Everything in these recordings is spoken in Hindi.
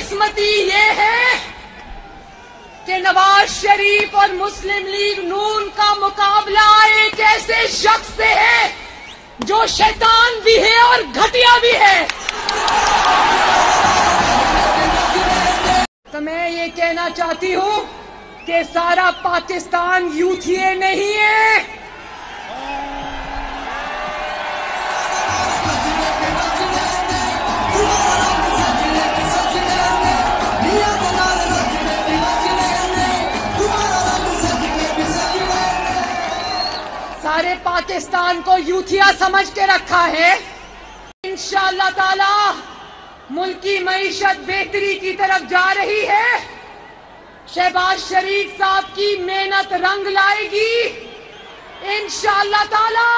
बदकिस्मती ये है कि नवाज शरीफ और मुस्लिम लीग नून का मुकाबला एक ऐसे शख्स से है जो शैतान भी है और घटिया भी है। तो मैं ये कहना चाहती हूं कि सारा पाकिस्तान यूथिए नहीं है। सारे पाकिस्तान को यूथिया समझ के रखा है। इंशाअल्लाह ताला मुल्क की मईशत बेहतरी की तरफ जा रही है। शहबाज शरीफ साहब की मेहनत रंग लाएगी इंशाअल्लाह ताला।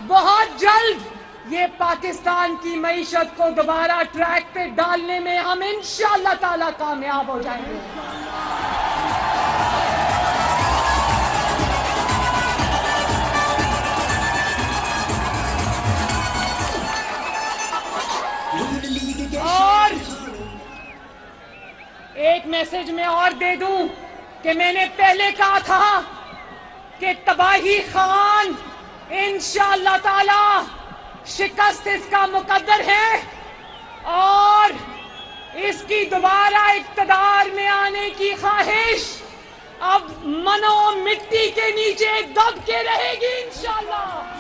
बहुत जल्द ये पाकिस्तान की मईशत को दोबारा ट्रैक पे डालने में हम इंशाअल्लाह ताला कामयाब हो जाएंगे। और एक मैसेज मैं और दे दूं कि मैंने पहले कहा था कि तबाही खान इंशाअल्लाह ताला शिकस्त इसका मुकद्दर है और इसकी दोबारा इक्तदार में आने की ख्वाहिश अब मनो मिट्टी के नीचे दब के रहेगी इंशाअल्लाह।